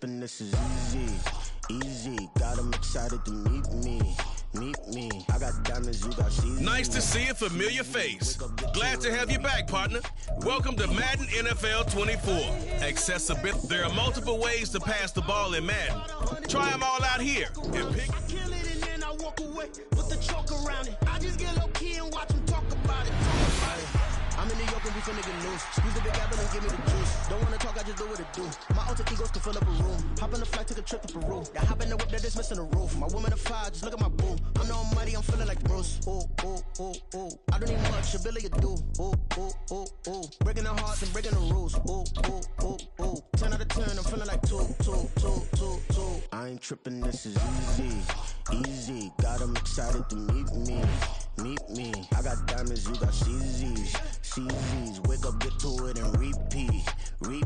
tripping, this is easy, easy. Got them excited to meet me. I got diamonds, you got seasons. Nice to see a familiar face. Glad to have you back, partner. Welcome to Madden NFL 24. Accessibility. There are multiple ways to pass the ball in Madden. Try them all out here and pick. I kill it and then I walk away with the chalk around it. I just get low key and watch them talk about it. I'm in New York and we finna get loose. Squeeze the big apple and give me the juice. Don't wanna talk, I just do what it do. My alter egos can fill up a room. Hop in the flight, take a trip to Peru. That hop in the whip that is missing the roof. My woman a fire, just look at my boo. I'm no money, I'm feeling like Bruce. Ooh, ooh, ooh, ooh. I don't need much, ability to do. Ooh, ooh, ooh, ooh. Breaking the hearts and breaking the rules. Ooh, ooh, ooh, ooh. 10 out of 10, I'm feeling like 2. I ain't tripping, this is easy, easy. Got them excited to meet me. I got diamonds, you got CZs. Wake up, get to it, and repeat. Hey,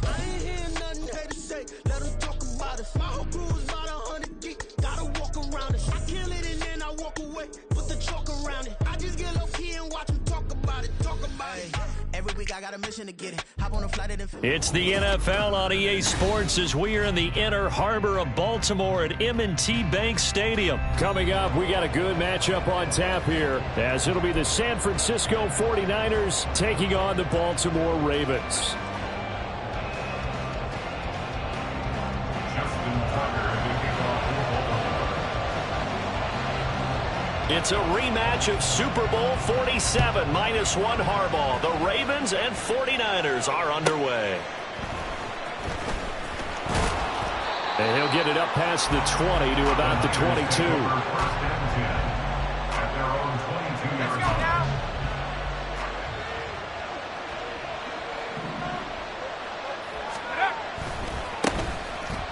I ain't hearing nothing they to say. Let them talk about us. My whole crew is about 100 deep. Gotta walk around us. I kill it and then I walk away. Put the chalk around it. I just get low key and watch them talk about it. Every week I got a mission to get it. Hop on a flight and It's the NFL on EA Sports as we are in the inner harbor of Baltimore at M&T Bank Stadium. Coming up, we got a good matchup on tap here, as it'll be the San Francisco 49ers taking on the Baltimore Ravens. It's a rematch of Super Bowl 47 -1 Harbaugh. The Ravens and 49ers are underway. And he'll get it up past the 20 to about the 22.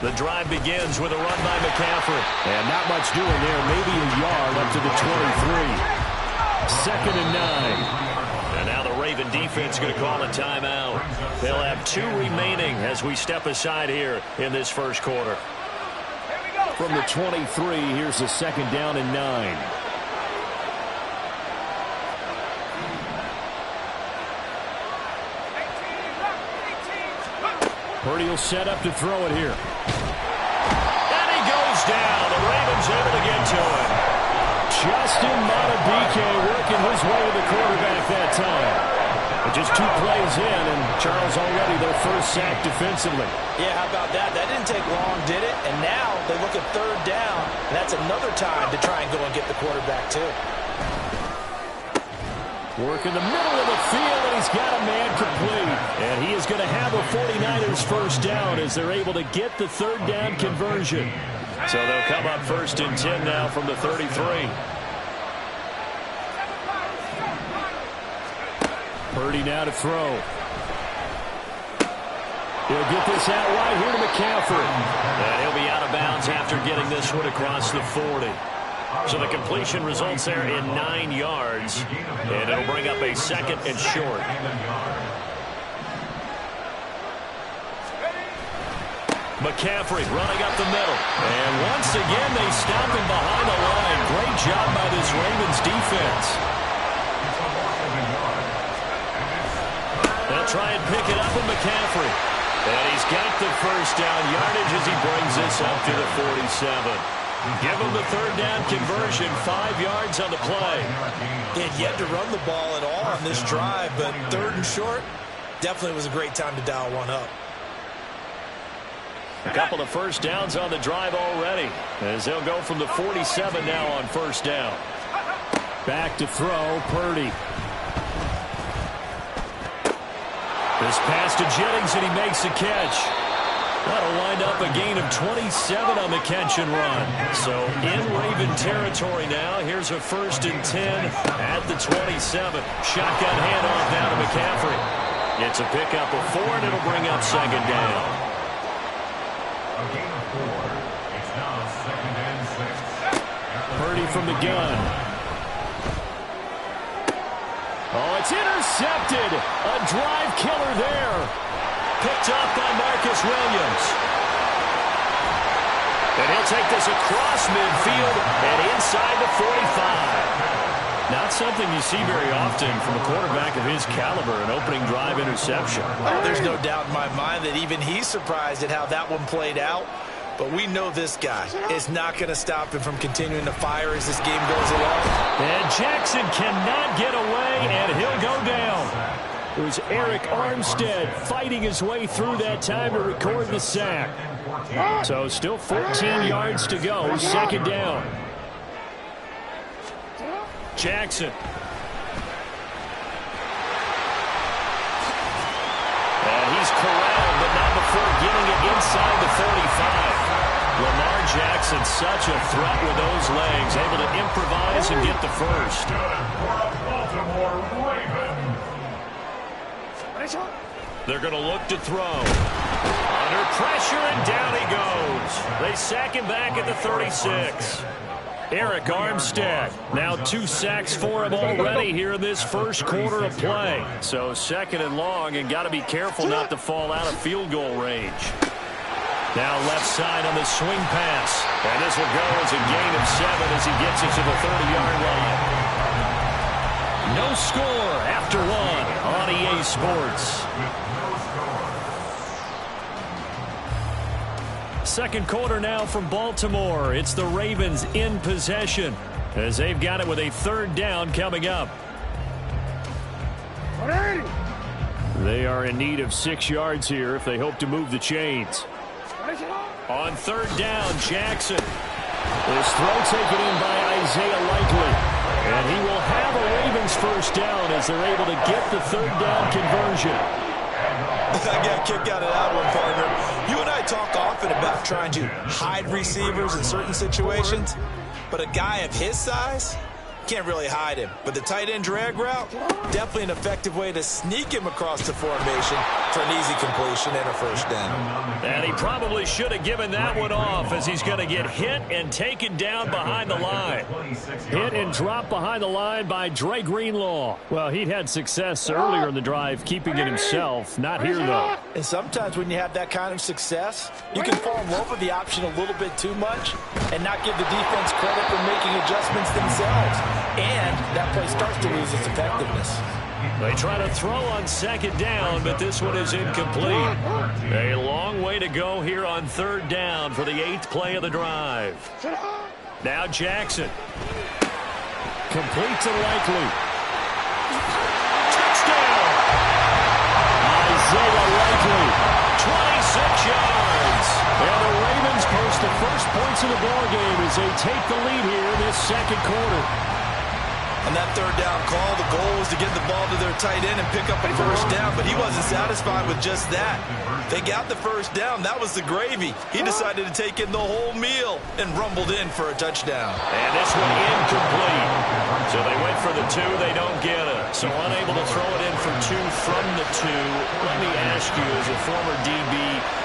The drive begins with a run by McCaffrey. And not much doing there. Maybe a yard up to the 23. 2nd and 9. And now the Raven defense going to call a timeout. They'll have 2 remaining as we step aside here in this first quarter. From the 23, here's a 2nd down and 9. Purdy will set up to throw it here. And he goes down. The Ravens able to get to him. Justin Madubuike working his way to the quarterback that time. But just 2 plays in, and Charles already their first sack defensively. Yeah, how about that? That didn't take long, did it? And now they look at 3rd down, and that's another time to try and go and get the quarterback, too. Work in the middle of the field, and he's got a man complete. And he is going to have a 49ers first down as they're able to get the 3rd down conversion. So they'll come up 1st and 10 now from the 33. Purdy now to throw. He'll get this out right here to McCaffrey. And he'll be out of bounds after getting this one across the 40. So the completion results there in 9 yards. And it'll bring up a 2nd and short. McCaffrey running up the middle. And once again, they stop him behind the line. Great job by this Ravens defense. They'll try and pick it up with McCaffrey. And he's got the first down yardage as he brings this up to the 47. Give him the 3rd down conversion, 5 yards on the play. He had yet to run the ball at all on this drive, but 3rd and short definitely was a great time to dial one up. A couple of first downs on the drive already, as they'll go from the 47 now on 1st down. Back to throw, Purdy. This pass to Jennings, and he makes the catch. That'll wind up a gain of 27 on the catch and run. So in Raven territory now. Here's a 1st and 10 at the 27. Shotgun handoff down to McCaffrey. It's a pickup of 4, and it'll bring up 2nd down. A gain of 4. It's now 2nd and 6. Purdy from the gun. Oh, it's intercepted. A drive killer there. Picked up by Marcus Williams. And he'll take this across midfield and inside the 45. Not something you see very often from a quarterback of his caliber, an opening drive interception. Oh, there's no doubt in my mind that even he's surprised at how that one played out. But we know this guy is not going to stop him from continuing to fire as this game goes along. And Jackson cannot get away, and he'll go down. It was Eric Armstead fighting his way through that time to record the sack. So still 14 yards to go, second down. Jackson. And he's corralled, but not before getting it inside the 45. Lamar Jackson, such a threat with those legs, able to improvise and get the first. They're going to look to throw. Under pressure, and down he goes. They sack him back at the 36. Eric Armstead, now 2 sacks for him already here in this first quarter of play. So second and long, and got to be careful not to fall out of field goal range. Now left side on the swing pass. And this will go as a gain of 7 as he gets it to the 30-yard line. No score after 1 on EA Sports. Second quarter now from Baltimore. It's the Ravens in possession as they've got it with a third down coming up. They are in need of 6 yards here if they hope to move the chains. On third down, Jackson. This throw taken in by Isaiah Likely. And he will have a Ravens first down as they're able to get the third down conversion. I got a kick out of that one, partner. You and I talk often about trying to hide receivers in certain situations, but a guy of his size can't really hide him. But the tight end drag route, definitely an effective way to sneak him across the formation for an easy completion and a first down. And he probably should have given that one off as he's going to get hit and taken down behind the line. Hit and dropped behind the line by Dre Greenlaw. Well, he'd had success earlier in the drive keeping it himself. Not here, though. And sometimes when you have that kind of success, you can fall in love with the option a little bit too much and not give the defense credit for making adjustments themselves. And that play starts to lose its effectiveness. They try to throw on second down, but this one is incomplete. A long way to go here on third down for the 8th play of the drive. Now Jackson. Complete to Likely. Touchdown! Isaiah Likely. 26 yards. And the Ravens post the first points of the ballgame as they take the lead here in this second quarter. On that third down call, the goal was to get the ball to their tight end and pick up a first down, but he wasn't satisfied with just that. They got the first down. That was the gravy. He decided to take in the whole meal and rumbled in for a touchdown. And this one incomplete. So they went for the 2. They don't get it. So unable to throw it in for 2 from the 2. Let me ask you, as a former DB,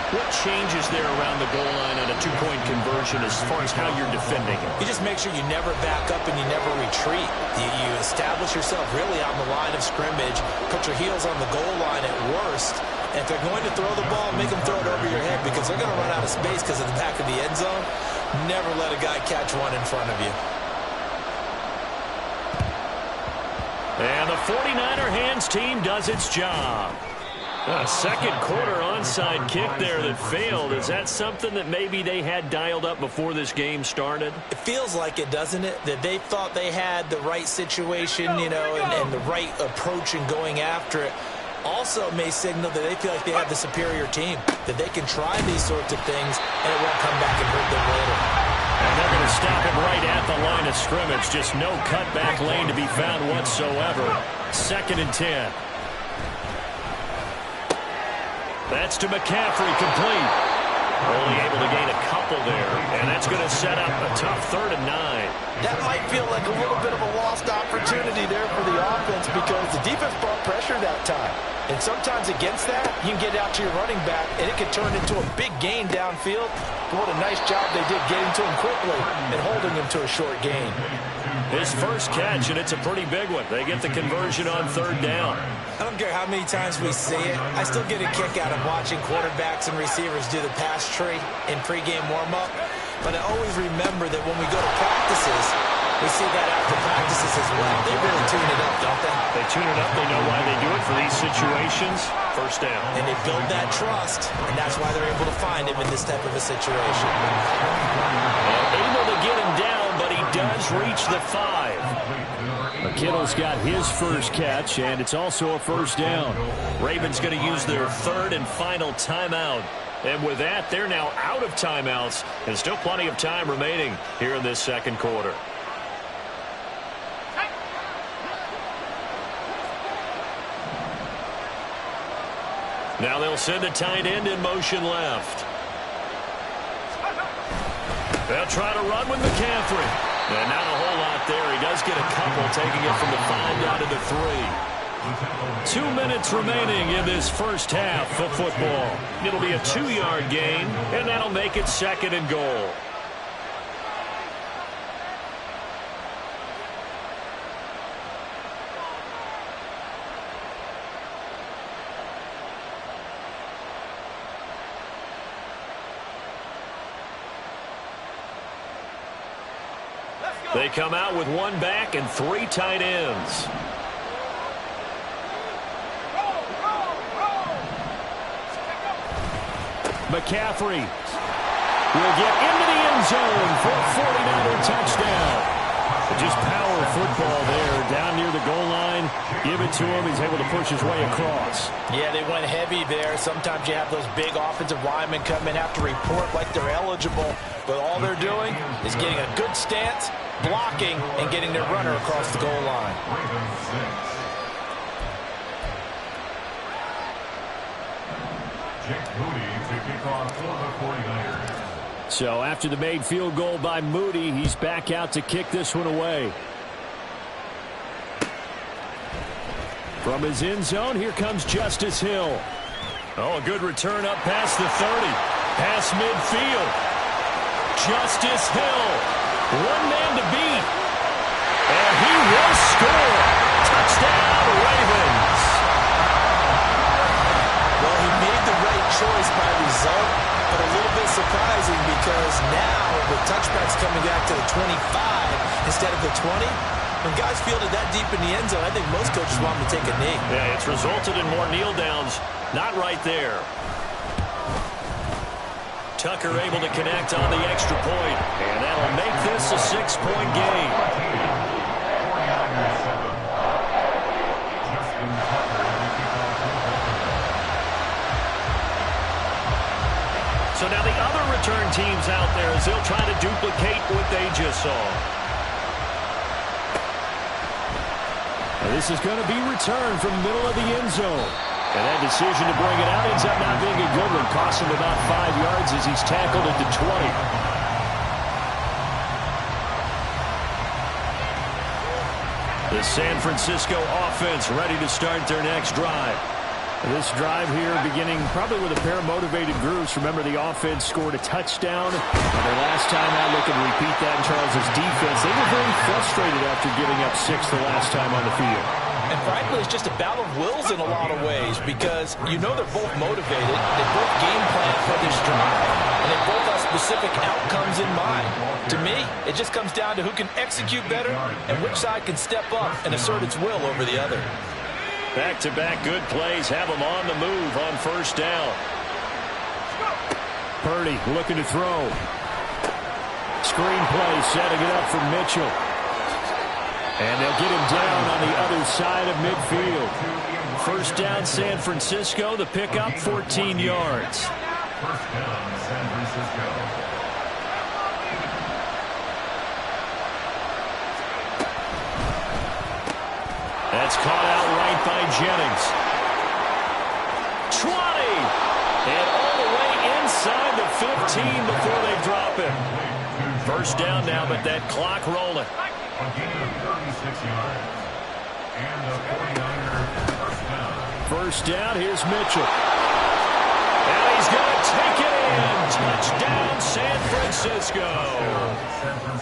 what changes there around the goal line on a 2-point conversion as far as how you're defending it? You just make sure you never back up and you never retreat. You establish yourself really on the line of scrimmage, put your heels on the goal line at worst, and if they're going to throw the ball, make them throw it over your head because they're going to run out of space because of the back of the end zone. Never let a guy catch one in front of you. And the 49er hands team does its job. A second quarter onside kick there that failed. Is that something that maybe they had dialed up before this game started? It feels like it, doesn't it? That they thought they had the right situation, you know, and the right approach in going after it. Also may signal that they feel like they have the superior team, that they can try these sorts of things and it won't come back and hurt them later. And they're going to stop him right at the line of scrimmage. Just no cutback lane to be found whatsoever. 2nd and 10. That's to McCaffrey, complete. Only able to gain a couple there, and that's going to set up a tough 3rd and 9. That might feel like a little bit of a lost opportunity there for the offense because the defense brought pressure that time. And sometimes against that, you can get out to your running back, and it can turn into a big gain downfield. But what a nice job they did getting to him quickly and holding him to a short gain. His first catch, and it's a pretty big one. They get the conversion on 3rd down. I don't care how many times we see it. I still get a kick out of watching quarterbacks and receivers do the pass tree in pregame warm-up. But I always remember that when we go to practices, We see that after practices as well. They really tune it up, don't they? They tune it up. They know why they do it for these situations. First down. And they build that trust, and that's why they're able to find him in this type of a situation. And able to get him down, but he does reach the 5. McKinnell's got his first catch, and it's also a first down. Ravens going to use their third and final timeout. And with that, they're now out of timeouts, and still plenty of time remaining here in this second quarter. Now they'll send a tight end in motion left. They'll try to run with McCaffrey. And not a whole lot there. He does get a couple, taking it from the 5 down to the 3. 2 minutes remaining in this first half of football. It'll be a 2-yard gain, and that'll make it 2nd and goal. They come out with 1 back and 3 tight ends. McCaffrey will get into the end zone for a 49er touchdown. Just power football there, down near the goal line. Give it to him. He's able to push his way across. Yeah, they went heavy there. Sometimes you have those big offensive linemen come in, have to report like they're eligible. But all they're doing is getting a good stance, blocking, and getting their runner across the goal line. Jake Moody to kick off for the 49ers. So after the made field goal by Moody, he's back out to kick this one away. From his end zone, here comes Justice Hill. Oh, a good return up past the 30. Past midfield. Justice Hill. 1 man to beat. And he will score. Touchdown, Ravens. Well, he made the right choice by result, but a little bit surprising because now with touchbacks coming back to the 25 instead of the 20, when guys fielded that deep in the end zone, I think most coaches want them to take a knee. Yeah, it's resulted in more kneel downs. Not right there. Tucker able to connect on the extra point, and that'll make this a 6-point game. 49ers 7. Justin Tucker to kick off for the So now the other return teams out there as they'll try to duplicate what they just saw. And this is going to be returned from the middle of the end zone. And that decision to bring it out ends up not being a good one. Costs him about 5 yards as he's tackled at the 20. The San Francisco offense ready to start their next drive. This drive here beginning probably with a pair of motivated groups. Remember, the offense scored a touchdown. Their last time out, looking to repeat that in Charles's defense. They were very frustrated after giving up 6 the last time on the field. And frankly, it's just a battle of wills in a lot of ways because you know they're both motivated. They both game plan for this drive. And they both have specific outcomes in mind. To me, it just comes down to who can execute better and which side can step up and assert its will over the other. Back-to-back good plays have them on the move on first down. Purdy looking to throw. Screen play setting it up for Mitchell. And they'll get him down on the other side of midfield. First down, San Francisco. The pickup, 14 yards. First down, San Francisco. That's caught out right by Jennings. 20! And all the way inside the 15 before they drop him. First down now, but that clock rolling. A gain of 36 yards. And the 49er first down. First down, here's Mitchell. And he's going to take it in. Touchdown, San Francisco.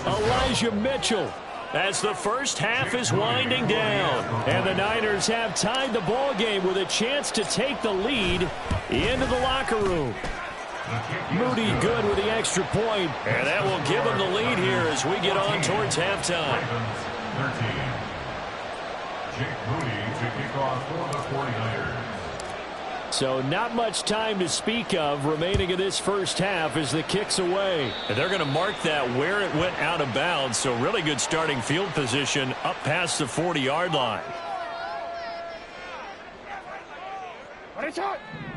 Elijah Mitchell. As the first half is winding down. And the Niners have tied the ball game with a chance to take the lead into the locker room. Moody good with the extra point, and that will give him the lead here as we get on towards halftime. Ravens 13. Jake Moody to kick off for the 49ers. So not much time to speak of remaining in this first half as the kick's away. And they're going to mark that where it went out of bounds, so really good starting field position up past the 40-yard line.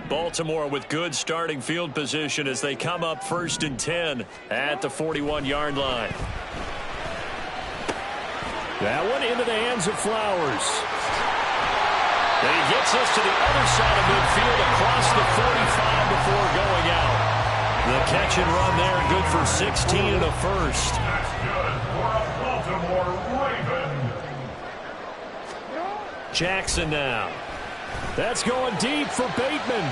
Baltimore with good starting field position as they come up 1st and 10 at the 41-yard line. That one into the hands of Flowers. And he gets us to the other side of midfield across the 45 before going out. The catch and run there, good for 16 and a first. That's good for a Baltimore Raven. Jackson now. That's going deep for Bateman.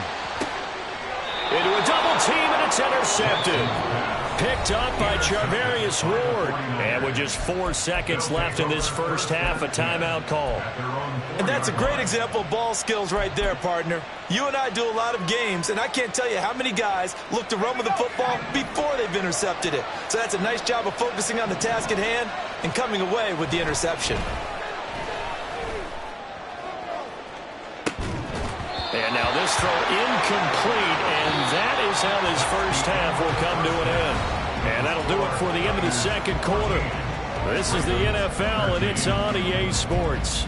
Into a double team, and it's intercepted. Picked up by Charvarius Ward. And with just 4 seconds left in this first half, a timeout call. And that's a great example of ball skills right there, partner. You and I do a lot of games, and I can't tell you how many guys look to run with the football before they've intercepted it. So that's a nice job of focusing on the task at hand and coming away with the interception. And now this throw incomplete, and that is how this first half will come to an end. And that'll do it for the end of the second quarter. This is the NFL, and it's on EA Sports.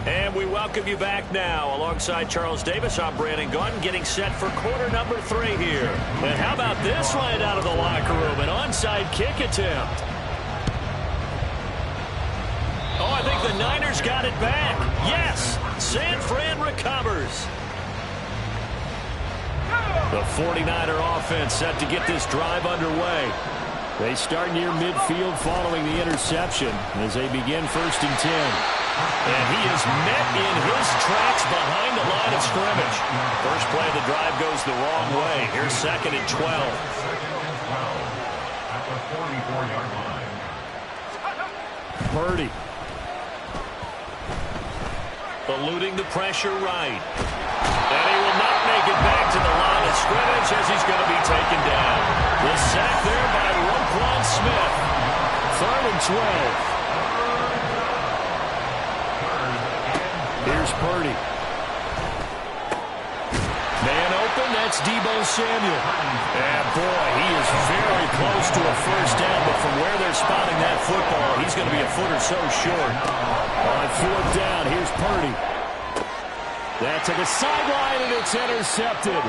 And we welcome you back now. Alongside Charles Davis, I'm Brandon Gaudin, getting set for quarter number 3 here. And how about this line out of the locker room? An onside kick attempt. Oh, I think the Niners got it back. Yes, San Fran recovers. The 49er offense set to get this drive underway. They start near midfield following the interception as they begin 1st and 10. And he is met in his tracks behind the line of scrimmage. First play of the drive goes the wrong way. Here's 2nd and 12. At the 44-yard line. Purdy. Eluding the pressure right. And he will not make it back to the line of scrimmage as he's going to be taken down. The sack there by Roquan Smith. 3rd and 12. Here's Purdy. Man open, that's Deebo Samuel. And boy, he is very close to a first down, but from where they're spotting that football, he's going to be a foot or so short. On 4th down, here's Purdy. That's to the sideline, and it's intercepted.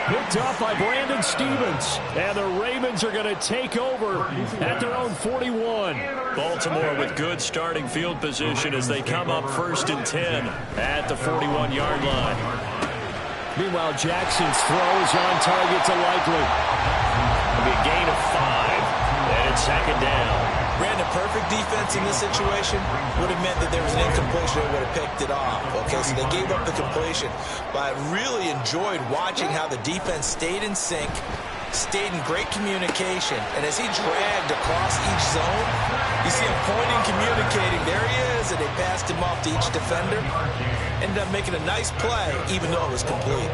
Picked up by Brandon Stevens. And the Ravens are going to take over at their own 41. Baltimore with good starting field position as they come up 1st and 10 at the 41-yard line. Meanwhile, Jackson's throw is on target to Likely. It'll be a gain of 5, and it's 2nd down. Brandon, perfect defense in this situation would have meant that there was an incompletion that would have picked it off. Okay, so they gave up the completion. But I really enjoyed watching how the defense stayed in sync, stayed in great communication. And as he dragged across each zone, you see him pointing, communicating. There he is, and they passed him off to each defender. Ended up making a nice play, even though it was complete.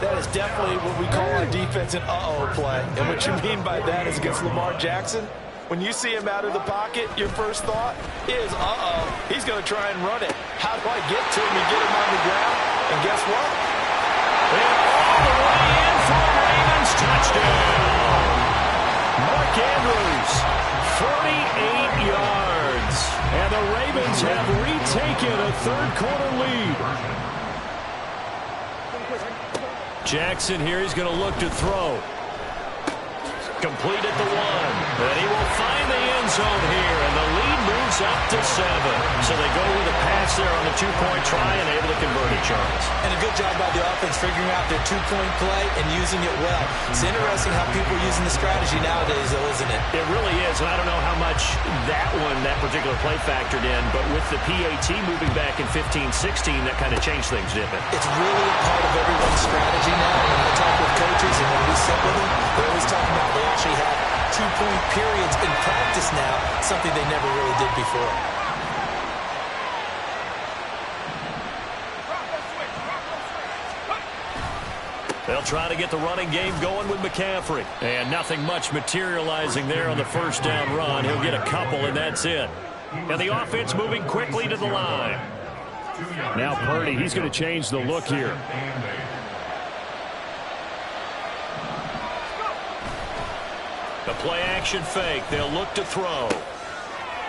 That is definitely what we call our defense an uh-oh play. And what you mean by that is against Lamar Jackson, when you see him out of the pocket, your first thought is, uh-oh, he's going to try and run it. How do I get to him and get him on the ground? And guess what? And all the way in for a Ravens touchdown. Mark Andrews, 48 yards. And the Ravens have retaken a third-quarter lead. Jackson here, he's going to look to throw. Complete at the 1. And he will find the end zone here, and the lead moves up to 7. So they go with a pass there on the 2-point try and able to convert it, Charles. And a good job by the offense figuring out their 2-point play and using it well. It's interesting how people are using the strategy nowadays, though, isn't it? It really is, and I don't know how much that particular play factored in, but with the P.A.T. moving back in 15-16, that kind of changed things, didn't it? It's really a part of everyone's strategy now. When I talk with coaches and when we sit with them, they always talk about they actually have 2-point periods in practice now, something they never really did before. They'll try to get the running game going with McCaffrey. And nothing much materializing there on the first down run. He'll get a couple, and that's it. And the offense moving quickly to the line. Now Purdy, he's going to change the look here. The play-action fake. They'll look to throw.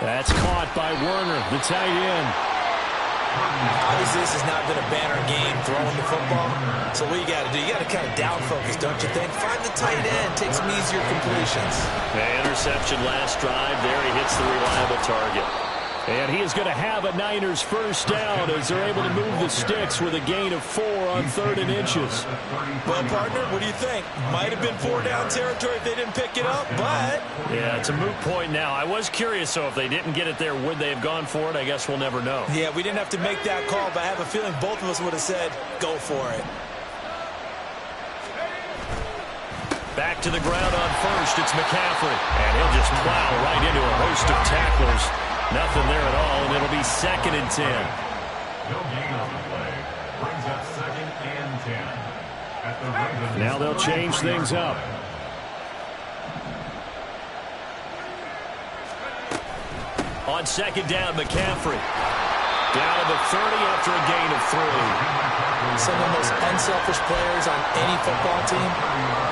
That's caught by Werner, the tight end. Obviously, this has not been a banner game throwing the football. So what you got to do, you got to kind of down focus, don't you think? Find the tight end, take some easier completions. The interception last drive. There he hits the reliable target. And he is going to have a Niners first down as they're able to move the sticks with a gain of 4 on 3rd and inches. Well, partner, what do you think? Might have been 4-down territory if they didn't pick it up, but... Yeah, it's a moot point now. I was curious, so if they didn't get it there, would they have gone for it? I guess we'll never know. Yeah, we didn't have to make that call, but I have a feeling both of us would have said, go for it. Back to the ground on first, it's McCaffrey. And he'll just plow right into a host of tacklers. Nothing there at all, and it'll be 2nd and 10. No gain on the play. Brings up 2nd and 10. At the Ravens. Now they'll change things up. On 2nd down, McCaffrey. Down to the 30 after a gain of 3. Some of the most unselfish players on any football team,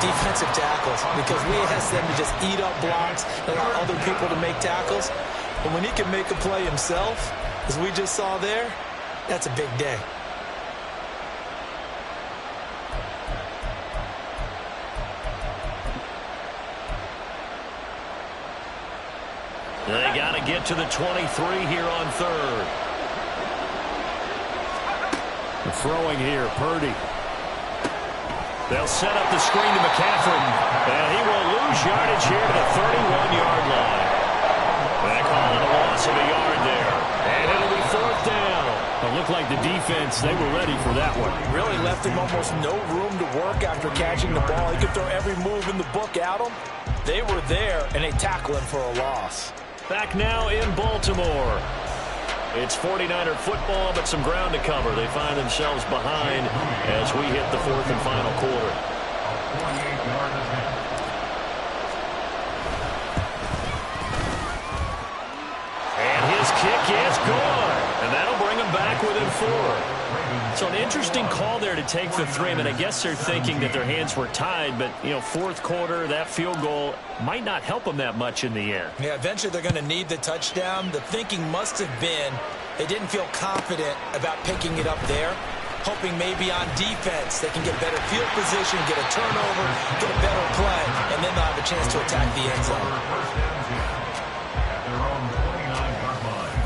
defensive tackles, because we ask them to just eat up blocks, allow other people to make tackles. But when he can make a play himself, as we just saw there, that's a big day. They got to get to the 23 here on 3rd. The throwing here, Purdy. They'll set up the screen to McCaffrey. And he will lose yardage here to the 31-yard line. They call it a loss of a yard there. And it'll be 4th down. It looked like the defense, they were ready for that one. Really left him almost no room to work after catching the ball. He could throw every move in the book at him. They were there, and they tackle him for a loss. Back now in Baltimore. It's 49er football, but some ground to cover. They find themselves behind as we hit the 4th and final quarter. 28-yard attempt. And his kick is good. And that'll bring him back within 4. So an interesting call there to take the 3. I mean, I guess they're thinking that their hands were tied, but, you know, 4th quarter, that field goal might not help them that much in the end. Yeah, eventually they're going to need the touchdown. The thinking must have been they didn't feel confident about picking it up there, hoping maybe on defense they can get better field position, get a turnover, get a better play, and then they'll have a chance to attack the end zone. First down 10 at their own 29-yard line.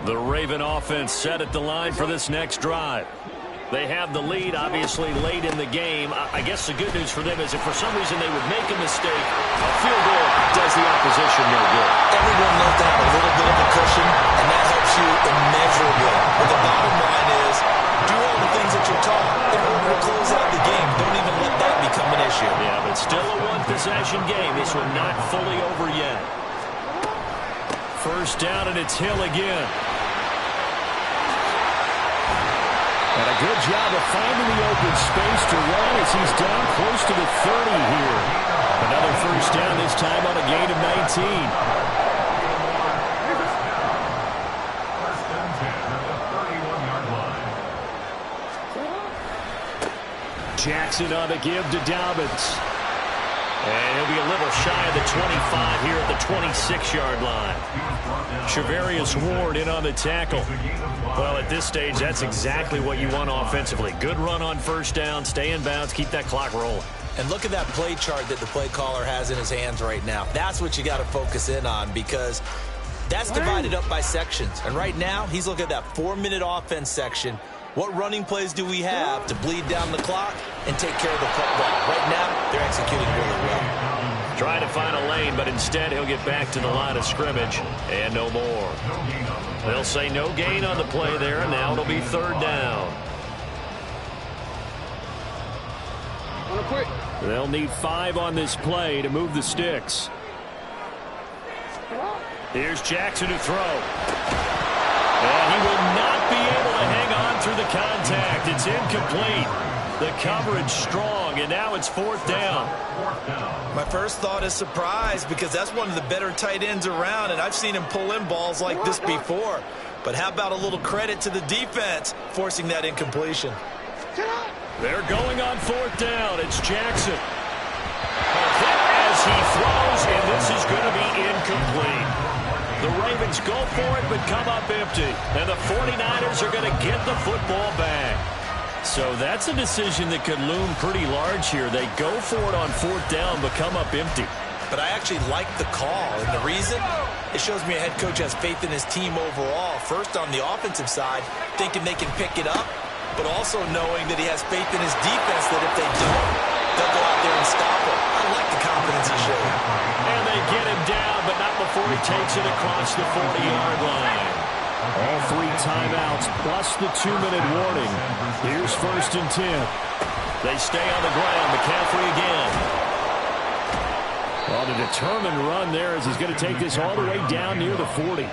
The Raven offense set at the line for this next drive. They have the lead, obviously, late in the game. I guess the good news for them is if for some reason they would make a mistake, a field goal does the opposition no good. Everyone knows to have a little bit of a cushion, and that helps you immeasurably. But the bottom line is, do all the things that you're taught in order to close out the game. Don't even let that become an issue. Yeah, but still a one-possession game. This one not fully over yet. First down, and it's Hill again. And a good job of finding the open space to run as he's down close to the 30 here. Another first down, this time on a gain of 19. First and 10 at the 31-yard line. Jackson on the give to Dobbins. And he'll be a little shy of the 25 here at the 26-yard line. Shavarius Ward in on the tackle. Well, at this stage, that's exactly what you want offensively. Good run on first down, stay in bounds, keep that clock rolling. And look at that play chart that the play caller has in his hands right now. That's what you got to focus in on because that's divided up by sections. And right now, he's looking at that 4-minute offense section, What running plays do we have to bleed down the clock and take care of the football? Right now, they're executing really well. Trying to find a lane, but instead he'll get back to the line of scrimmage and no more. They'll say no gain on the play there, and now it'll be third down. They'll need 5 on this play to move the sticks. Here's Jackson to throw. And he will not be able to hang on through the contact. It's incomplete. The coverage strong, and now it's fourth down. My first thought is surprise, because that's one of the better tight ends around, and I've seen him pull in balls like this before. But how about a little credit to the defense forcing that incompletion? They're going on fourth down. It's Jackson. A hit as he throws, and this is going to be incomplete. The Ravens go for it, but come up empty. And the 49ers are going to get the football back. So that's a decision that could loom pretty large here. They go for it on fourth down, but come up empty. But I actually like the call, and the reason? It shows me a head coach has faith in his team overall. First, on the offensive side, thinking they can pick it up, but also knowing that he has faith in his defense that if they don't, they'll go out there and stop him. I like the confidence he showed. And they get him down, but not before he takes it across the 40-yard line. All 3 timeouts plus the 2-minute warning. Here's first and 10. They stay on the ground. McCaffrey again. Well, the determined run there as he's going to take this all the way down near the 40.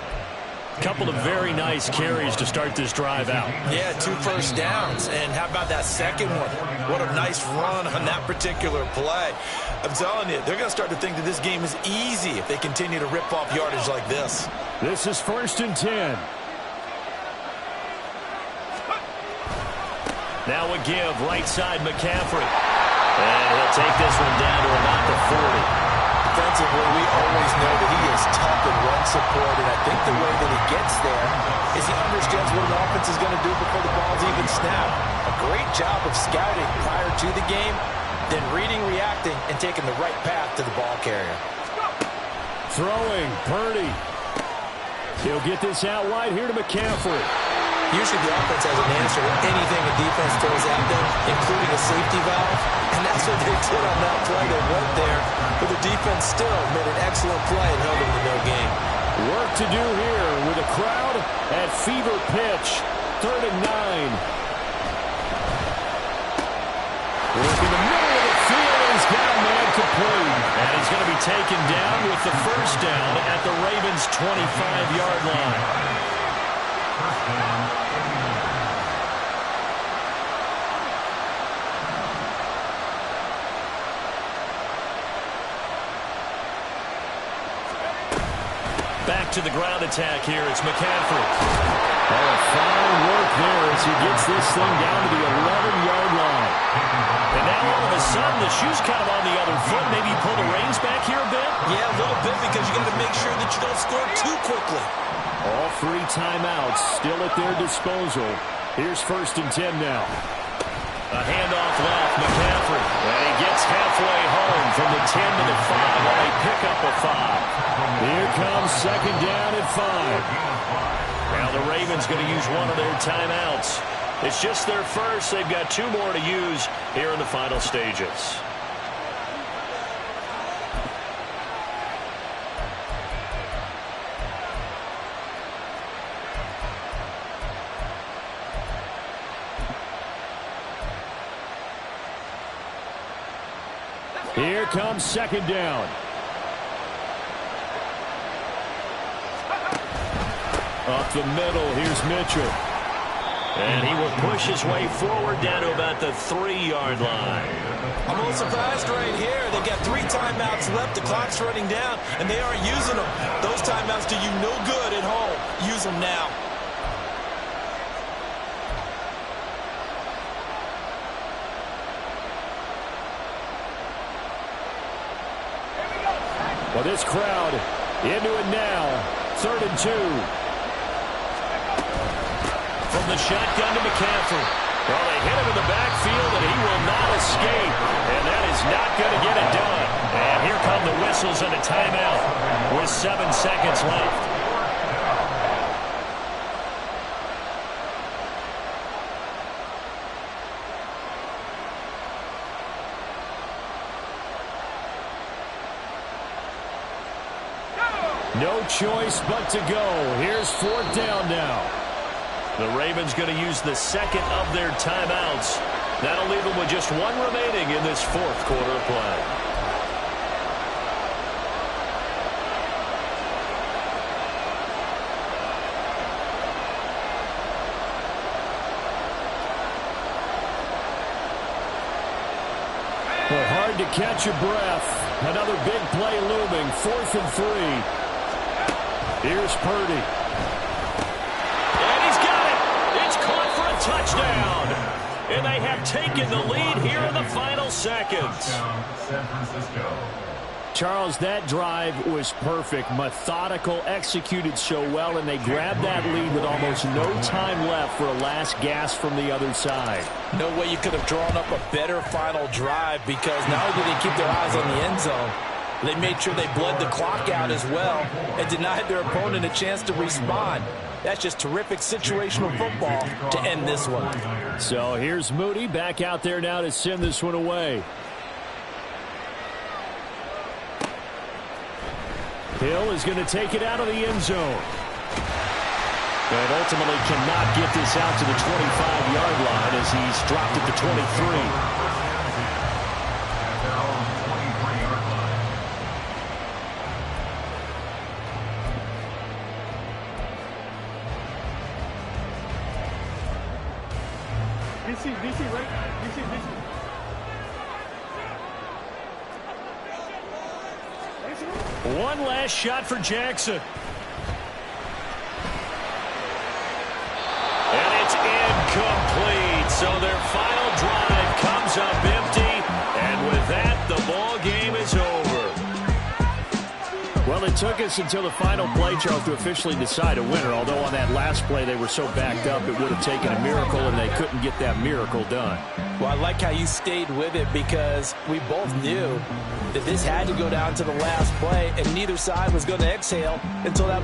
Couple of very nice carries to start this drive out. Yeah, 2 first downs. And how about that second one? What a nice run on that particular play. I'm telling you, they're going to start to think that this game is easy if they continue to rip off yardage like this. This is first and 10. Now a give, right side McCaffrey. And he'll take this one down to about the 40. Defensively, we always know that he is tough in run support, and I think the way that he gets there is he understands what an offense is going to do before the ball's even snapped. A great job of scouting prior to the game, then reading, reacting, and taking the right path to the ball carrier. Throwing, Purdy. He'll get this out wide here to McCaffrey. Usually the offense has an answer to anything a defense throws at them, including a safety valve. And that's what they did on that play. They went there, but the defense still made an excellent play and held them to no gain. Work to do here with a crowd at fever pitch. 3rd and 9. Work in the middle of the field. He's got a man complete. And he's going to be taken down with the first down at the Ravens' 25-yard line. Back to the ground attack here. It's McCaffrey. Oh, fine work there as he gets this thing down to the 11-yard line. And now all of a sudden the shoe's kind of on the other foot. Maybe you pull the reins back here a bit? Yeah, a little bit, because you got to make sure that you don't score too quickly. All 3 timeouts still at their disposal. Here's first and 10 now. A handoff left, McCaffrey. And he gets halfway home from the 10 to the 5 on a pickup of 5. Here comes second down at 5. Now the Ravens going to use one of their timeouts. It's just their first. They've got 2 more to use here in the final stages. Here comes second down. Up the middle, here's Mitchell. And he will push his way forward down to about the 3-yard line. I'm a little surprised right here. They've got 3 timeouts left. The clock's running down, and they aren't using them. Those timeouts do you no good at home. Use them now. Well, this crowd into it now. 3rd and 2. From the shotgun to McCaffrey. Well, they hit him in the backfield, and he will not escape. And that is not going to get it done. And here come the whistles and a timeout with 7 seconds left. No choice but to go. Here's fourth down now. The Ravens going to use the second of their timeouts. That'll leave them with just one remaining in this fourth quarter of play. Well, hard to catch your breath. Another big play looming. 4th and 3. Here's Purdy. And he's got it. It's caught for a touchdown. And they have taken the lead here in the final seconds. San Francisco. Charles, that drive was perfect. Methodical, executed so well, and they grabbed that lead with almost no time left for a last gasp from the other side. No way you could have drawn up a better final drive, because not only did they keep their eyes on the end zone, they made sure they bled the clock out as well and denied their opponent a chance to respond. That's just terrific situational football to end this one. So here's Moody back out there now to send this one away. Hill is going to take it out of the end zone. And ultimately cannot get this out to the 25-yard line as he's dropped at the 23. DC, right? DC. One last shot for Jackson. And it's incomplete. So their final drive comes up empty. And with that, the ball game is over. Well, it took us until the final play, Charles, to officially decide a winner. Although on that last play they were so backed up, it would have taken a miracle, and they couldn't get that miracle done. Well, I like how you stayed with it, because we both knew that this had to go down to the last play, and neither side was going to exhale until that